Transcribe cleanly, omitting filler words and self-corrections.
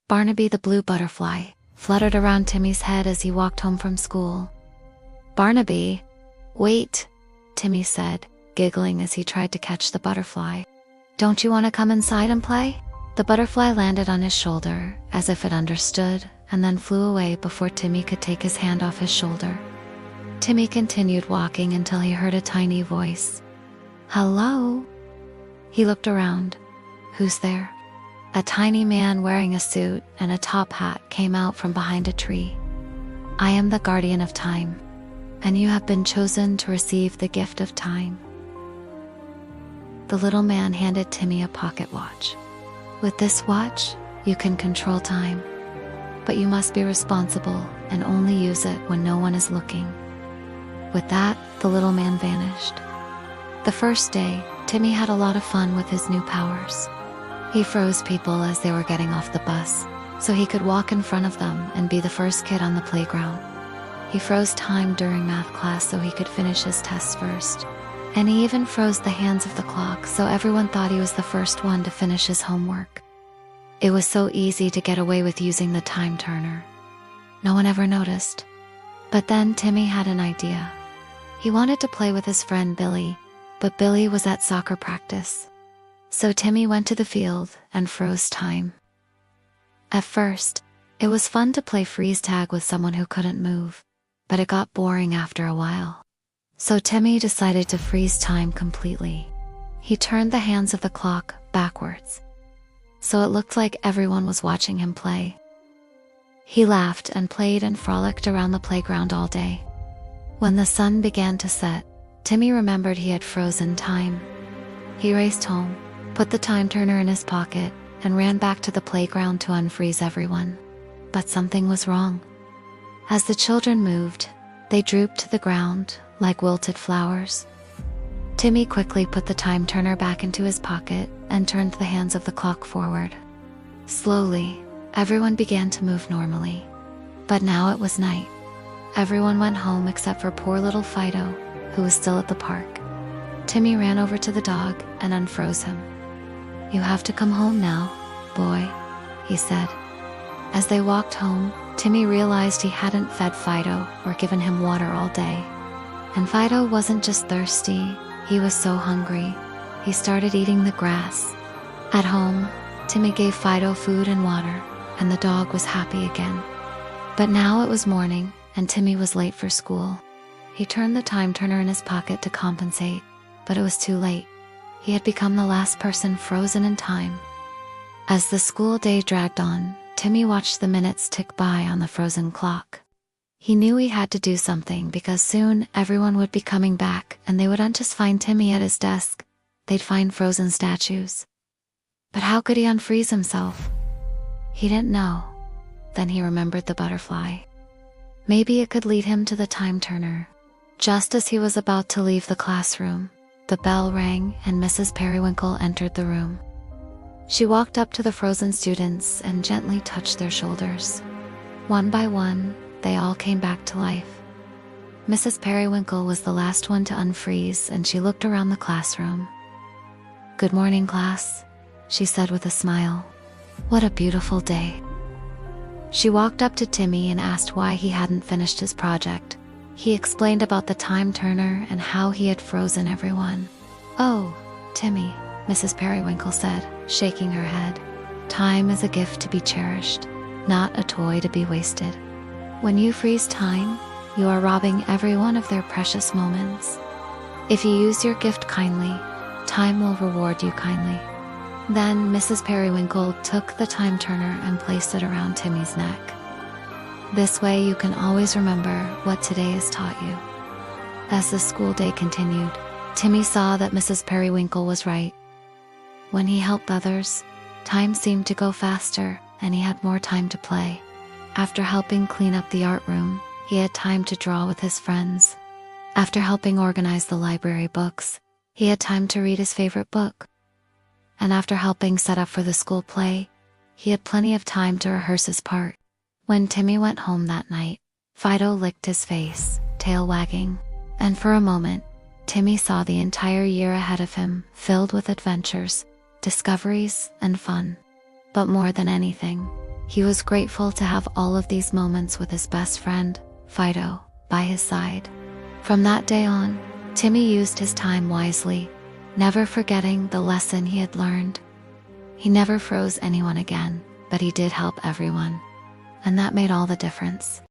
Barnaby the blue butterfly fluttered around Timmy's head as he walked home from school. "Barnaby, wait," Timmy said, giggling as he tried to catch the butterfly. "Don't you want to come inside and play?" The butterfly landed on his shoulder, as if it understood, and then flew away before Timmy could take his hand off his shoulder. Timmy continued walking until he heard a tiny voice. "Hello?" He looked around. Who's there? A tiny man wearing a suit and a top hat came out from behind a tree. "I am the guardian of time, and you have been chosen to receive the gift of time." The little man handed Timmy a pocket watch. "With this watch, you can control time, but you must be responsible and only use it when no one is looking." With that, the little man vanished. The first day, Timmy had a lot of fun with his new powers. He froze people as they were getting off the bus, so he could walk in front of them and be the first kid on the playground. He froze time during math class so he could finish his tests first. And he even froze the hands of the clock so everyone thought he was the first one to finish his homework. It was so easy to get away with using the time turner. No one ever noticed. But then Timmy had an idea. He wanted to play with his friend Billy, but Billy was at soccer practice. So Timmy went to the field and froze time. At first, it was fun to play freeze tag with someone who couldn't move, but it got boring after a while. So Timmy decided to freeze time completely. He turned the hands of the clock backwards, so it looked like everyone was watching him play. He laughed and played and frolicked around the playground all day. When the sun began to set, Timmy remembered he had frozen time. He raced home, put the time turner in his pocket, and ran back to the playground to unfreeze everyone. But something was wrong. As the children moved, they drooped to the ground like wilted flowers. Timmy quickly put the time turner back into his pocket and turned the hands of the clock forward. Slowly, everyone began to move normally. But now it was night. Everyone went home except for poor little Fido, who was still at the park. Timmy ran over to the dog and unfroze him. "You have to come home now, boy," he said. As they walked home, Timmy realized he hadn't fed Fido or given him water all day. And Fido wasn't just thirsty, he was so hungry. He started eating the grass. At home, Timmy gave Fido food and water, and the dog was happy again. But now it was morning, and Timmy was late for school. He turned the time turner in his pocket to compensate, but it was too late. He had become the last person frozen in time. As the school day dragged on, Timmy watched the minutes tick by on the frozen clock. He knew he had to do something because soon everyone would be coming back and they wouldn't just find Timmy at his desk, they'd find frozen statues. But how could he unfreeze himself? He didn't know. Then he remembered the butterfly. Maybe it could lead him to the time turner. Just as he was about to leave the classroom, the bell rang and Mrs. Periwinkle entered the room. She walked up to the frozen students and gently touched their shoulders. One by one, they all came back to life. Mrs. Periwinkle was the last one to unfreeze, and she looked around the classroom. "Good morning, class," she said with a smile. "What a beautiful day." She walked up to Timmy and asked why he hadn't finished his project. He explained about the time turner and how he had frozen everyone. "Oh, Timmy," Mrs. Periwinkle said, shaking her head. "Time is a gift to be cherished, not a toy to be wasted. When you freeze time, you are robbing everyone of their precious moments. If you use your gift kindly, time will reward you kindly." Then Mrs. Periwinkle took the time turner and placed it around Timmy's neck. This way you can always remember what today has taught you. As the school day continued, Timmy saw that Mrs. Periwinkle was right. When he helped others, time seemed to go faster and he had more time to play. After helping clean up the art room, he had time to draw with his friends. After helping organize the library books, he had time to read his favorite book. And after helping set up for the school play, he had plenty of time to rehearse his part. When Timmy went home that night, Fido licked his face, tail wagging, and for a moment, Timmy saw the entire year ahead of him filled with adventures, discoveries, and fun. But more than anything, He was grateful to have all of these moments with his best friend, Fido, by his side. From that day on, Timmy used his time wisely, never forgetting the lesson he had learned. He never froze anyone again, but he did help everyone, and that made all the difference.